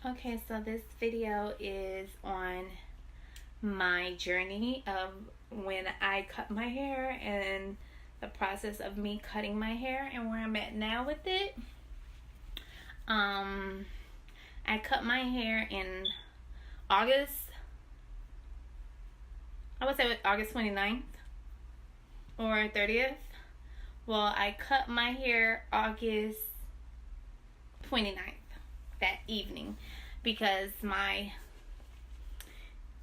Okay, so this video is on my journey of when I cut my hair and the process of me cutting my hair and where I'm at now with it. I cut my hair in August, I would say August 29th or 30th. Well, I cut my hair August 29th, that evening, because my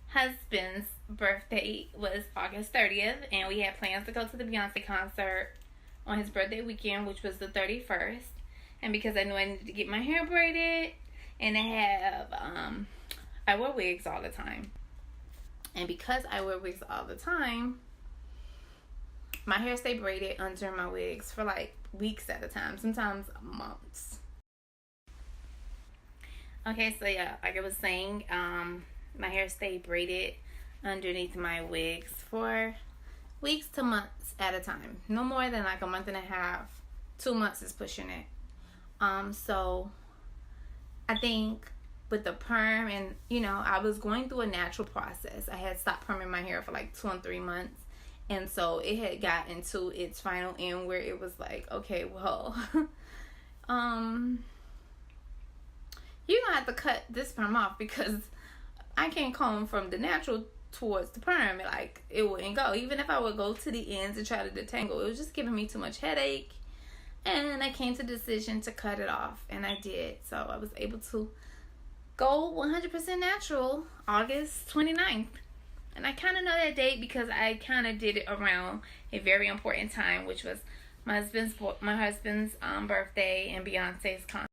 husband's birthday was August 30th, and we had plans to go to the Beyoncé concert on his birthday weekend, which was the 31st. And because I knew I needed to get my hair braided, and I wear wigs all the time. And because I wear wigs all the time, my hair stayed braided under my wigs for like weeks at a time, sometimes months. Okay, so yeah, like I was saying, my hair stayed braided underneath my wigs for weeks to months at a time. No more than like a month and a half. 2 months is pushing it. So I think with the perm, and I was going through a natural process. I had stopped perming my hair for like 2 and 3 months. And so it had gotten to its final end where it was like, okay, well, you're gonna have to cut this perm off because I can't comb from the natural towards the perm. Like, it wouldn't go. Even if I would go to the ends and try to detangle, it was just giving me too much headache. And I came to the decision to cut it off, and I did. So I was able to go 100% natural August 29th. And I kind of know that date because I kind of did it around a very important time, which was my husband's birthday and Beyonce's concert.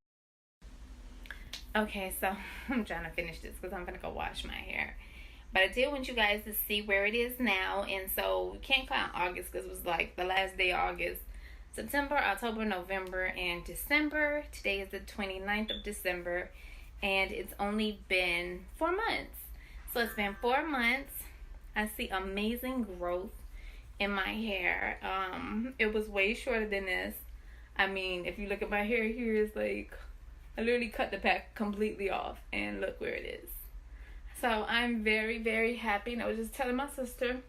Okay, so I'm trying to finish this because I'm going to go wash my hair. But I did want you guys to see where it is now. And so we can't count August because it was like the last day of August. September, October, November, and December. Today is the 29th of December. And it's only been 4 months. So it's been 4 months. I see amazing growth in my hair. It was way shorter than this. I mean, if you look at my hair here, it's like I literally cut the back completely off, and look where it is. So I'm very, very happy. And I was just telling my sister,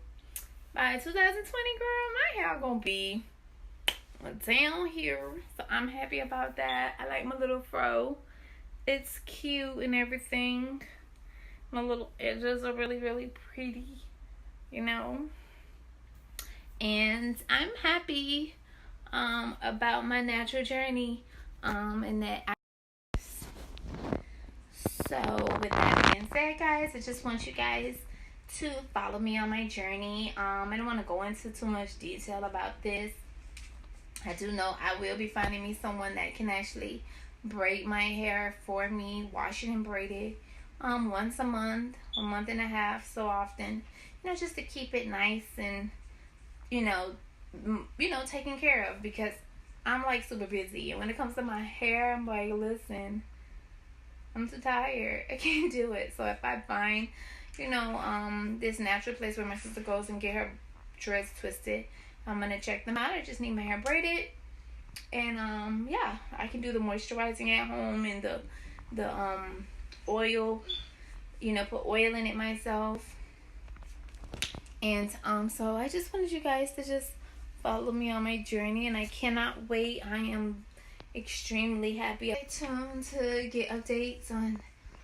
by 2020, girl, my hair gonna be down here. So I'm happy about that. I like my little fro. It's cute and everything. My little edges are really, really pretty, and I'm happy about my natural journey, and that so with that being said, guys, I just want you guys to follow me on my journey. I don't want to go into too much detail about this. I do know I will be finding me someone that can actually braid my hair for me, wash it and braid it once a month and a half, so often, just to keep it nice and taken care of, because I'm like super busy, and when it comes to my hair, I'm like, listen, I'm too tired, I can't do it. So if I find this natural place where my sister goes and get her dreads twisted, I'm gonna check them out. I just need my hair braided, and yeah, I can do the moisturizing at home and the oil, put oil in it myself. And so I just wanted you guys to just follow me on my journey, and I cannot wait. I am extremely happy. Stay tuned to get updates on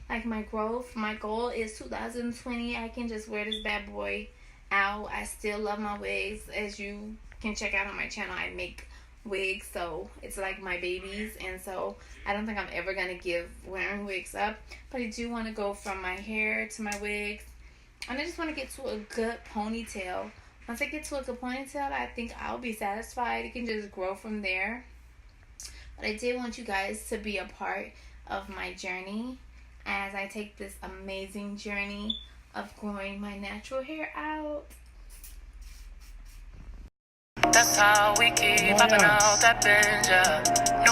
like my growth. My goal is 2020 I can just wear this bad boy out. I still love my wigs. As you can check out on my channel, I make wigs, so it's like my babies, and so I don't think I'm ever gonna give wearing wigs up. But I do want to go from my hair to my wigs, and I just want to get to a good ponytail. Once I get to a good ponytail, I think I'll be satisfied. It can just grow from there. But I did want you guys to be a part of my journey as I take this amazing journey of growing my natural hair out. That's how we keep popping out that binge, yeah.